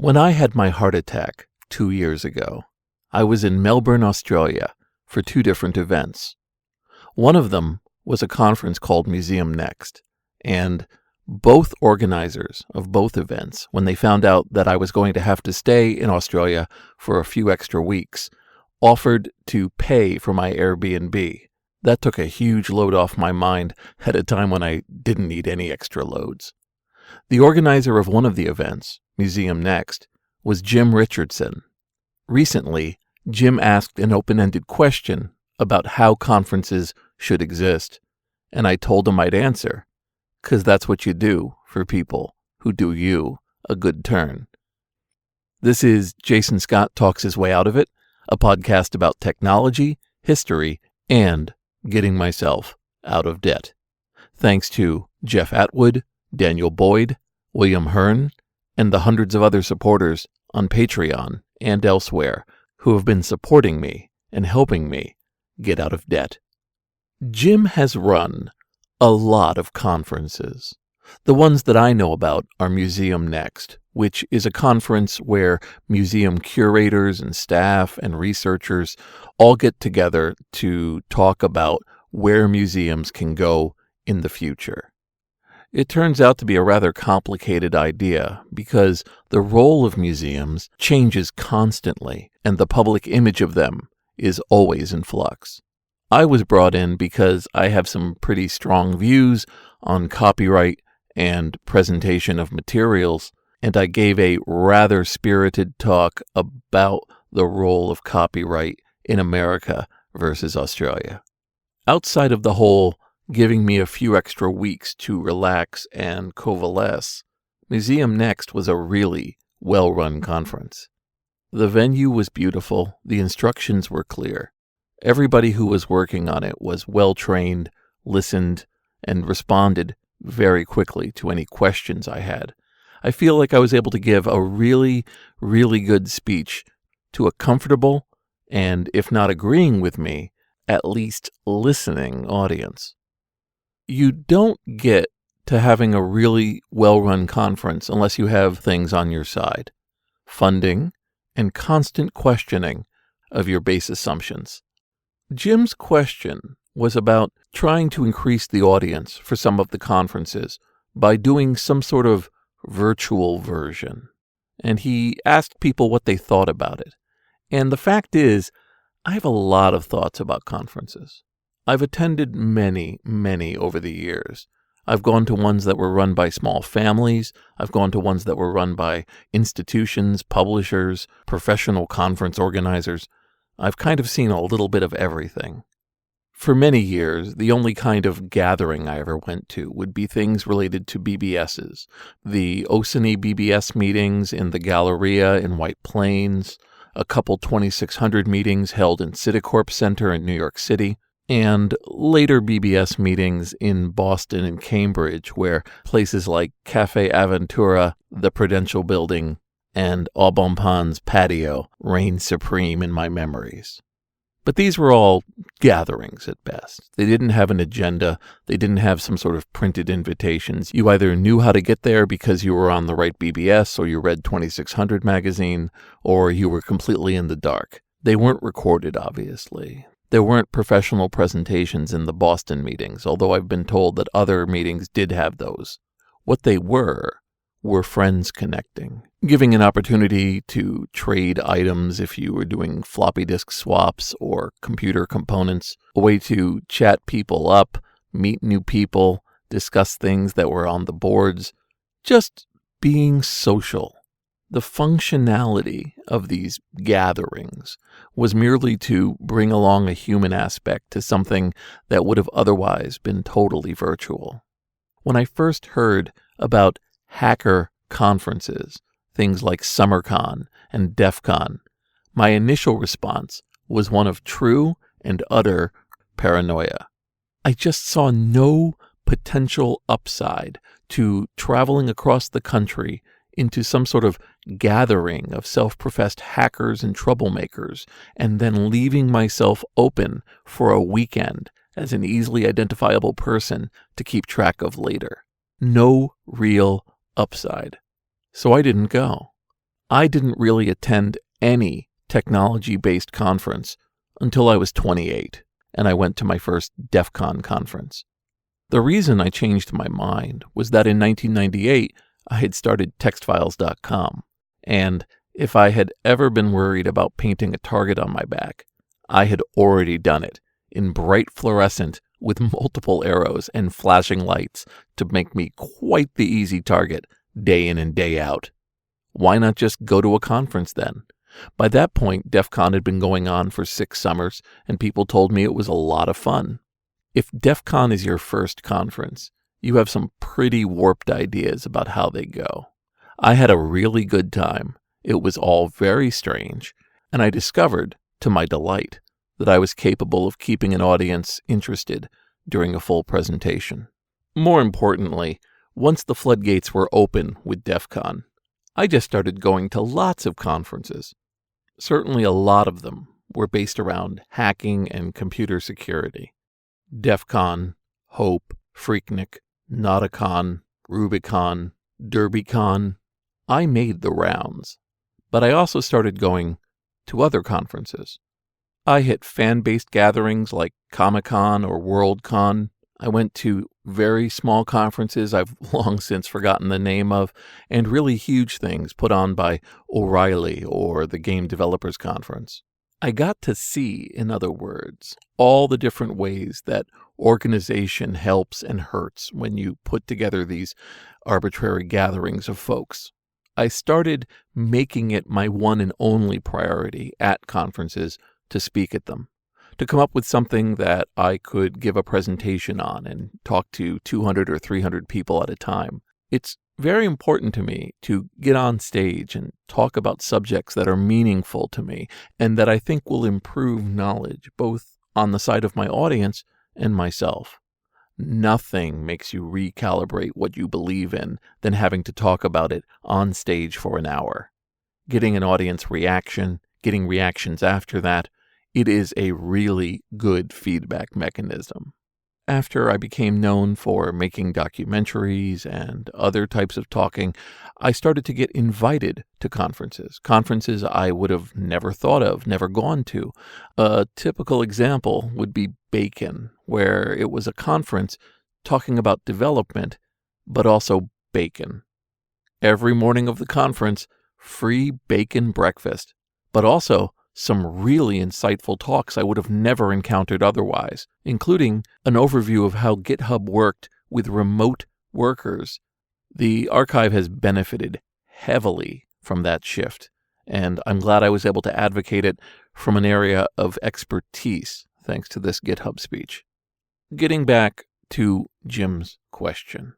When I had my heart attack 2 years ago, I was in Melbourne, Australia for 2 different events. One of them was a conference called MuseumNEXT, and both organizers of both events, when they found out that I was going to have to stay in Australia for a few extra weeks, offered to pay for my Airbnb. That took a huge load off my mind at a time when I didn't need any extra loads. The organizer of one of the events, MuseumNEXT, was Jim Richardson. Recently, Jim asked an open-ended question about how conferences should exist, and I told him I'd answer, 'cause that's what you do for people who do you a good turn. This is Jason Scott Talks His Way Out of It, a podcast about technology, history, and getting myself out of debt. Thanks to Jeff Atwood, Daniel Boyd, William Hearn, and the hundreds of other supporters on Patreon and elsewhere who have been supporting me and helping me get out of debt. Jim has run a lot of conferences. The ones that I know about are MuseumNEXT, which is a conference where museum curators and staff and researchers all get together to talk about where museums can go in the future. It turns out to be a rather complicated idea because the role of museums changes constantly and the public image of them is always in flux. I was brought in because I have some pretty strong views on copyright and presentation of materials, and I gave a rather spirited talk about the role of copyright in America versus Australia. Outside of the whole giving me a few extra weeks to relax and coalesce, MuseumNEXT was a really well-run conference. The venue was beautiful, the instructions were clear. Everybody who was working on it was well-trained, listened, and responded very quickly to any questions I had. I feel like I was able to give a really, really good speech to a comfortable and, if not agreeing with me, at least listening audience. You don't get to having a really well-run conference unless you have things on your side: funding and constant questioning of your base assumptions. Jim's question was about trying to increase the audience for some of the conferences by doing some sort of virtual version. And he asked people what they thought about it. And the fact is, I have a lot of thoughts about conferences. I've attended many, many over the years. I've gone to ones that were run by small families. I've gone to ones that were run by institutions, publishers, professional conference organizers. I've kind of seen a little bit of everything. For many years, the only kind of gathering I ever went to would be things related to BBSs. The OSNI BBS meetings in the Galleria in White Plains, a couple 2600 meetings held in Citicorp Center in New York City, and later BBS meetings in Boston and Cambridge, where places like Cafe Aventura, the Prudential Building, and Au Bon Pain's patio reigned supreme in my memories. But these were all gatherings at best. They didn't have an agenda. They didn't have some sort of printed invitations. You either knew how to get there because you were on the right BBS or you read 2600 magazine, or you were completely in the dark. They weren't recorded, obviously. There weren't professional presentations in the Boston meetings, although I've been told that other meetings did have those. What they were friends connecting, giving an opportunity to trade items if you were doing floppy disk swaps or computer components, a way to chat people up, meet new people, discuss things that were on the boards, just being social. The functionality of these gatherings was merely to bring along a human aspect to something that would have otherwise been totally virtual. When I first heard about hacker conferences, things like SummerCon and DEF CON, my initial response was one of true and utter paranoia. I just saw no potential upside to traveling across the country into some sort of gathering of self-professed hackers and troublemakers, and then leaving myself open for a weekend as an easily identifiable person to keep track of later. No real upside. So I didn't go. I didn't really attend any technology-based conference until I was 28, and I went to my first DEF CON conference. The reason I changed my mind was that in 1998, I had started textfiles.com, and if I had ever been worried about painting a target on my back, I had already done it in bright fluorescent with multiple arrows and flashing lights to make me quite the easy target day in and day out. Why not just go to a conference then? By that point, DEF CON had been going on for 6 summers, and people told me it was a lot of fun. If DEF CON is your first conference, you have some pretty warped ideas about how they go. I had a really good time. It was all very strange, and I discovered, to my delight, that I was capable of keeping an audience interested during a full presentation. More importantly, once the floodgates were open with DEF CON, I just started going to lots of conferences. Certainly a lot of them were based around hacking and computer security. DEF CON, Hope, Freaknik, Nauticon, Rubicon, DerbyCon. I made the rounds, but I also started going to other conferences. I hit fan-based gatherings like Comic-Con or WorldCon. I went to very small conferences I've long since forgotten the name of, and really huge things put on by O'Reilly or the Game Developers Conference. I got to see, in other words, all the different ways that organization helps and hurts when you put together these arbitrary gatherings of folks. I started making it my one and only priority at conferences to speak at them, to come up with something that I could give a presentation on and talk to 200 or 300 people at a time. It's very important to me to get on stage and talk about subjects that are meaningful to me and that I think will improve knowledge, both on the side of my audience and myself. Nothing makes you recalibrate what you believe in than having to talk about it on stage for an hour. Getting an audience reaction, getting reactions after that, it is a really good feedback mechanism. After I became known for making documentaries and other types of talking, I started to get invited to conferences I would have never thought of, never gone to. A typical example would be Bacon, where it was a conference talking about development, but also bacon. Every morning of the conference, free bacon breakfast, but also some really insightful talks I would have never encountered otherwise, including an overview of how GitHub worked with remote workers. The archive has benefited heavily from that shift, and I'm glad I was able to advocate it from an area of expertise thanks to this GitHub speech. Getting back to Jim's question.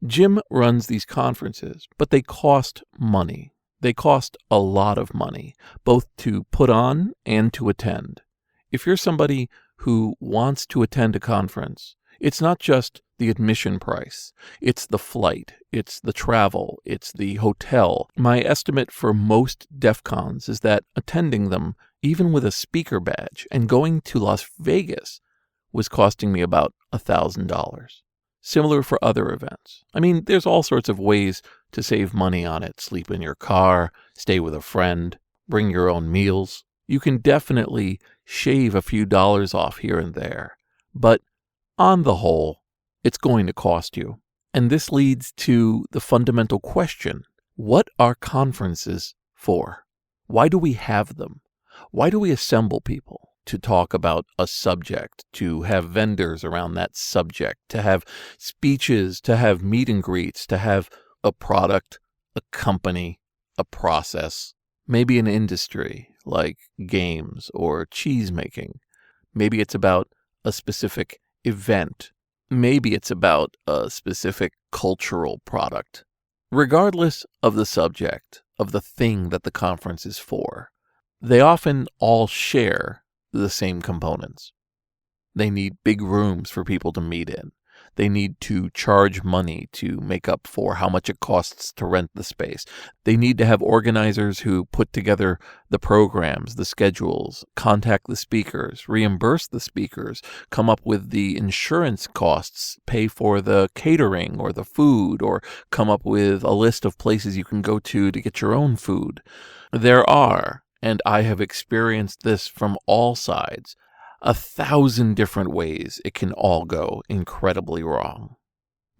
Jim runs these conferences, but they cost money. They cost a lot of money, both to put on and to attend. If you're somebody who wants to attend a conference, it's not just the admission price. It's the flight, it's the travel, it's the hotel. My estimate for most DEF CONs is that attending them, even with a speaker badge, and going to Las Vegas was costing me about $1,000. Similar for other events. I mean, there's all sorts of ways to save money on it. Sleep in your car, stay with a friend, bring your own meals. You can definitely shave a few dollars off here and there. But on the whole, it's going to cost you. And this leads to the fundamental question: what are conferences for? Why do we have them? Why do we assemble people to talk about a subject, to have vendors around that subject, to have speeches, to have meet and greets, to have a product, a company, a process, maybe an industry like games or cheese making? Maybe it's about a specific event. Maybe it's about a specific cultural product. Regardless of the subject, of the thing that the conference is for, they often all share the same components. They need big rooms for people to meet in. They need to charge money to make up for how much it costs to rent the space. They need to have organizers who put together the programs, the schedules, contact the speakers, reimburse the speakers, come up with the insurance costs, pay for the catering or the food, or come up with a list of places you can go to get your own food. There are, and I have experienced this from all sides, 1,000 different ways it can all go incredibly wrong.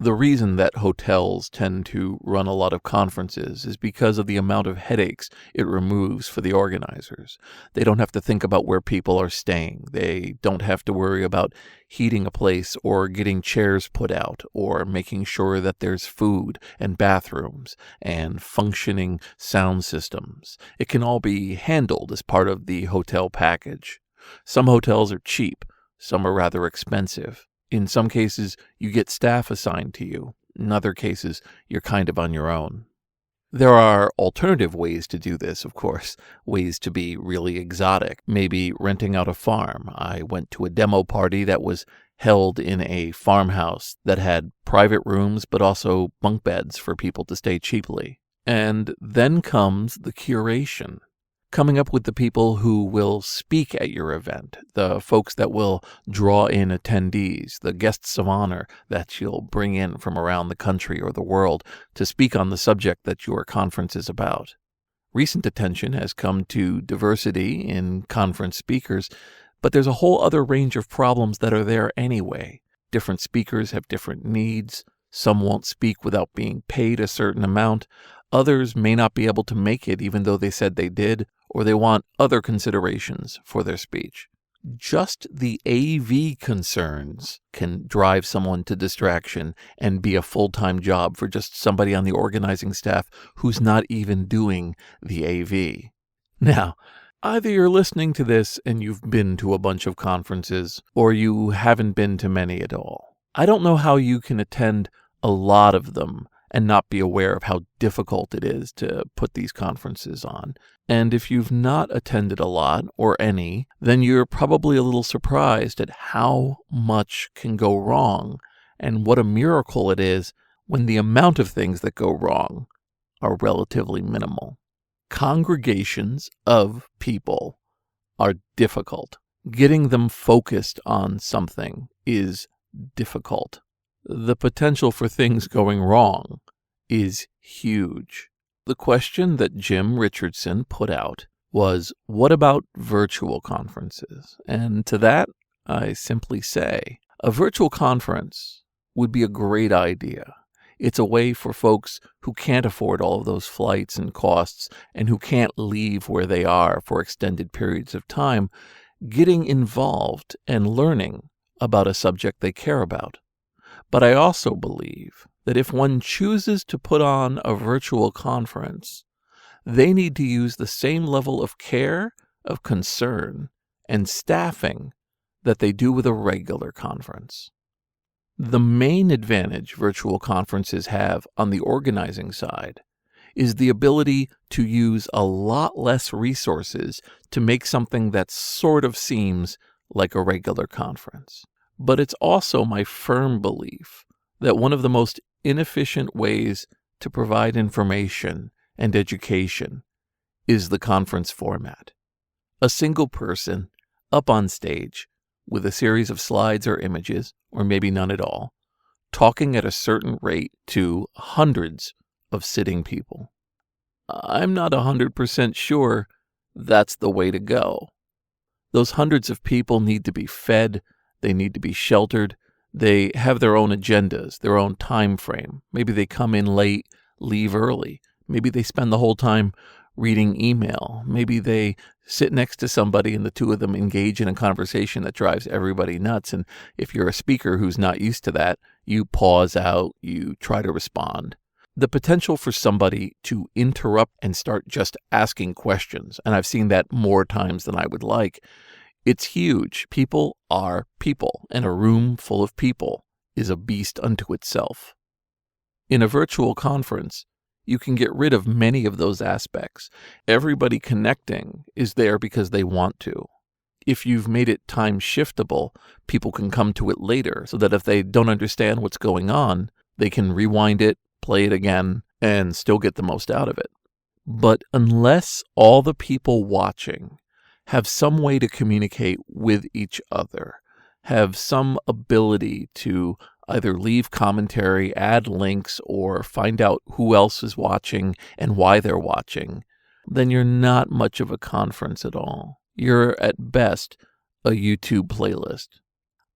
The reason that hotels tend to run a lot of conferences is because of the amount of headaches it removes for the organizers. They don't have to think about where people are staying. They don't have to worry about heating a place or getting chairs put out or making sure that there's food and bathrooms and functioning sound systems. It can all be handled as part of the hotel package. Some hotels are cheap. Some are rather expensive. In some cases, you get staff assigned to you. In other cases, you're kind of on your own. There are alternative ways to do this, of course, ways to be really exotic, maybe renting out a farm. I went to a demo party that was held in a farmhouse that had private rooms but also bunk beds for people to stay cheaply. And then comes the curation. Coming up with the people who will speak at your event, the folks that will draw in attendees, the guests of honor that you'll bring in from around the country or the world to speak on the subject that your conference is about. Recent attention has come to diversity in conference speakers, but there's a whole other range of problems that are there anyway. Different speakers have different needs. Some won't speak without being paid a certain amount. Others may not be able to make it even though they said they did, or they want other considerations for their speech. Just the AV concerns can drive someone to distraction and be a full-time job for just somebody on the organizing staff who's not even doing the AV. Now, either you're listening to this and you've been to a bunch of conferences, or you haven't been to many at all. I don't know how you can attend a lot of them and not be aware of how difficult it is to put these conferences on. And if you've not attended a lot or any, then you're probably a little surprised at how much can go wrong and what a miracle it is when the amount of things that go wrong are relatively minimal. Congregations of people are difficult. Getting them focused on something is difficult. The potential for things going wrong is huge. The question that Jim Richardson put out was, what about virtual conferences? And to that, I simply say, a virtual conference would be a great idea. It's a way for folks who can't afford all of those flights and costs and who can't leave where they are for extended periods of time, getting involved and learning about a subject they care about. But I also believe that if one chooses to put on a virtual conference, they need to use the same level of care, of concern, and staffing that they do with a regular conference. The main advantage virtual conferences have on the organizing side is the ability to use a lot less resources to make something that sort of seems like a regular conference. But it's also my firm belief that one of the most inefficient ways to provide information and education is the conference format. A single person up on stage with a series of slides or images, or maybe none at all, talking at a certain rate to hundreds of sitting people. I'm not 100% sure that's the way to go. Those hundreds of people need to be fed. They need to be sheltered. They have their own agendas, their own time frame. Maybe they come in late, leave early. Maybe they spend the whole time reading email. Maybe they sit next to somebody and the two of them engage in a conversation that drives everybody nuts. And if you're a speaker who's not used to that, you pause out, you try to respond. The potential for somebody to interrupt and start just asking questions, and I've seen that more times than I would like, it's huge. People are people, and a room full of people is a beast unto itself. In a virtual conference, you can get rid of many of those aspects. Everybody connecting is there because they want to. if you've made it time shiftable, people can come to it later so that if they don't understand what's going on, they can rewind it, play it again, and still get the most out of it. But unless all the people watching have some way to communicate with each other, have some ability to either leave commentary, add links, or find out who else is watching and why they're watching, then you're not much of a conference at all. You're at best a YouTube playlist.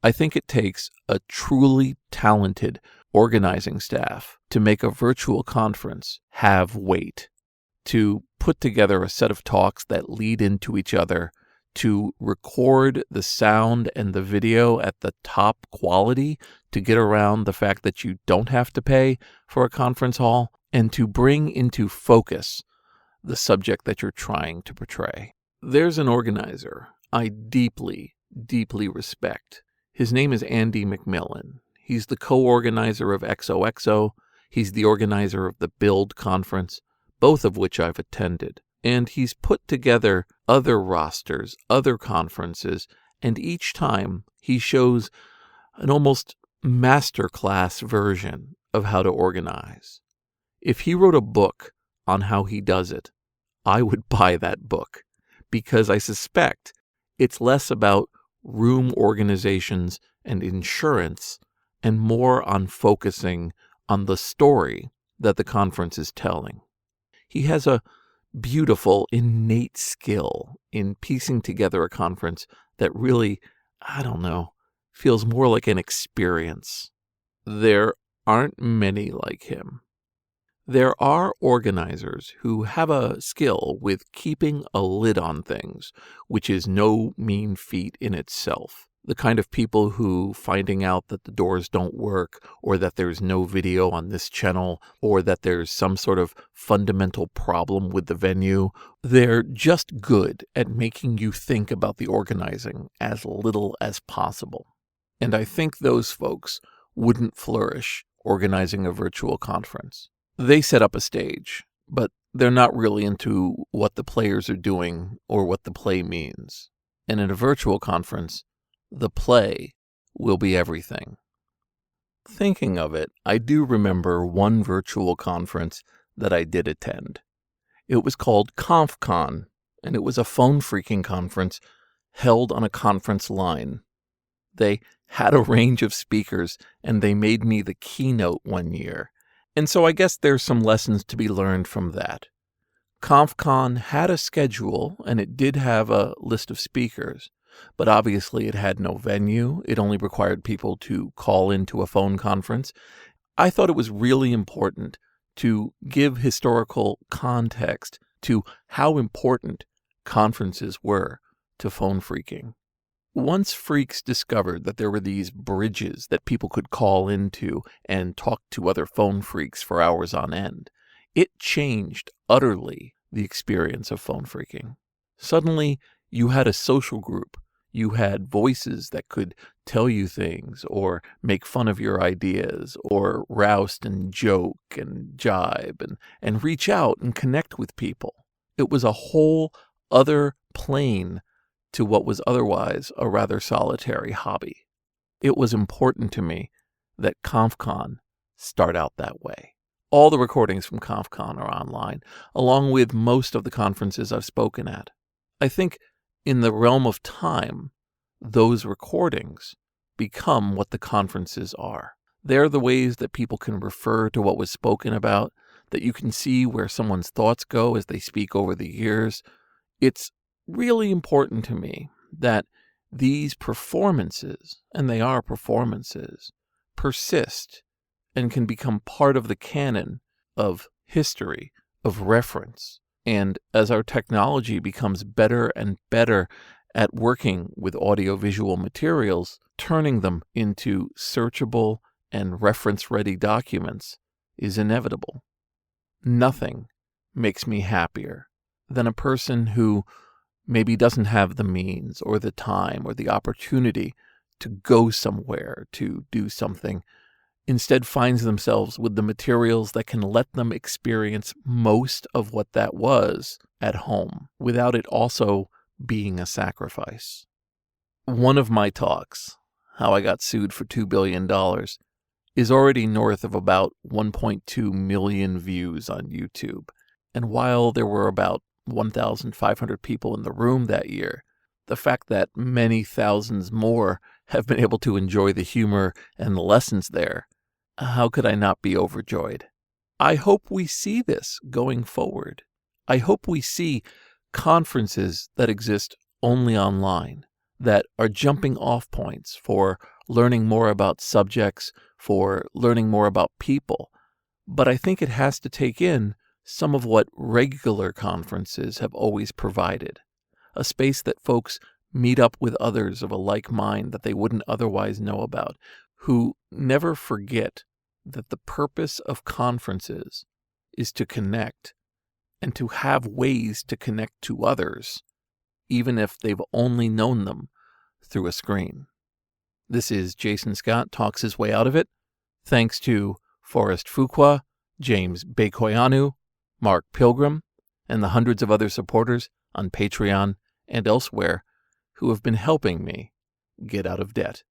I think it takes a truly talented organizing staff to make a virtual conference have weight, to put together a set of talks that lead into each other, to record the sound and the video at the top quality to get around the fact that you don't have to pay for a conference hall, and to bring into focus the subject that you're trying to portray. There's an organizer I deeply, deeply respect. His name is Andy McMillan. He's the co-organizer of XOXO. He's the organizer of the Build conference, both of which I've attended. And he's put together other rosters, other conferences, and each time he shows an almost masterclass version of how to organize. If he wrote a book on how he does it, I would buy that book, because I suspect it's less about room organizations and insurance and more on focusing on the story that the conference is telling. He has a beautiful, innate skill in piecing together a conference that really, feels more like an experience. There aren't many like him. There are organizers who have a skill with keeping a lid on things, which is no mean feat in itself. The kind of people who, finding out that the doors don't work, or that there's no video on this channel, or that there's some sort of fundamental problem with the venue, they're just good at making you think about the organizing as little as possible. And I think those folks wouldn't flourish organizing a virtual conference. They set up a stage, but they're not really into what the players are doing or what the play means. And in a virtual conference, the play will be everything. Thinking of it, I do remember one virtual conference that I did attend. It was called ConfCon, and it was a phone phreaking conference held on a conference line. They had a range of speakers, and they made me the keynote one year. And so I guess there's some lessons to be learned from that. ConfCon had a schedule, and it did have a list of speakers, but obviously it had no venue. It only required people to call into a phone conference. I thought it was really important to give historical context to how important conferences were to phone phreaking. Once phreaks discovered that there were these bridges that people could call into and talk to other phone phreaks for hours on end, it changed utterly the experience of phone phreaking. Suddenly, you had a social group. You had voices that could tell you things or make fun of your ideas or roust and joke and jibe and reach out and connect with people. It was a whole other plane to what was otherwise a rather solitary hobby. It was important to me that ConfCon start out that way. All the recordings from ConfCon are online, along with most of the conferences I've spoken at. I think in the realm of time, those recordings become what the conferences are. They're the ways that people can refer to what was spoken about, that you can see where someone's thoughts go as they speak over the years. It's really important to me that these performances, and they are performances, persist and can become part of the canon of history, of reference. And as our technology becomes better and better at working with audiovisual materials, turning them into searchable and reference-ready documents is inevitable. Nothing makes me happier than a person who maybe doesn't have the means or the time or the opportunity to go somewhere to do something, instead finds themselves with the materials that can let them experience most of what that was at home without it also being a sacrifice. One of my talks, How I Got Sued for $2 billion, is already north of about 1.2 million views on YouTube. And while there were about 1,500 people in the room that year, the fact that many thousands more have been able to enjoy the humor and the lessons there, how could I not be overjoyed? I hope we see this going forward. I hope we see conferences that exist only online, that are jumping off points for learning more about subjects, for learning more about people. But I think it has to take in some of what regular conferences have always provided, a space that folks meet up with others of a like mind that they wouldn't otherwise know about, who never forget that the purpose of conferences is to connect and to have ways to connect to others, even if they've only known them through a screen. This is Jason Scott talks his way out of it, thanks to Forrest Fuqua, James Bekoyanu, Mark Pilgrim, and the hundreds of other supporters on Patreon and elsewhere who have been helping me get out of debt.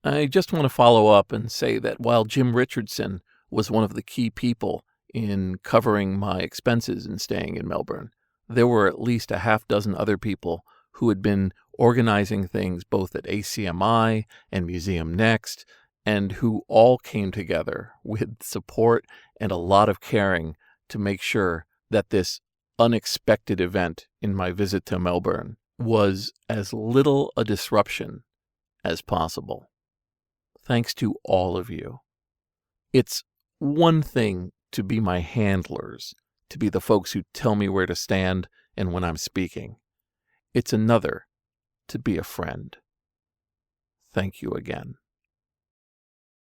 I just want to follow up and say that while Jim Richardson was one of the key people in covering my expenses in staying in Melbourne, there were at least a half dozen other people who had been organizing things both at ACMI and MuseumNEXT, and who all came together with support and a lot of caring to make sure that this unexpected event in my visit to Melbourne was as little a disruption as possible. Thanks to all of you. It's one thing to be my handlers, to be the folks who tell me where to stand and when I'm speaking. It's another to be a friend. Thank you again.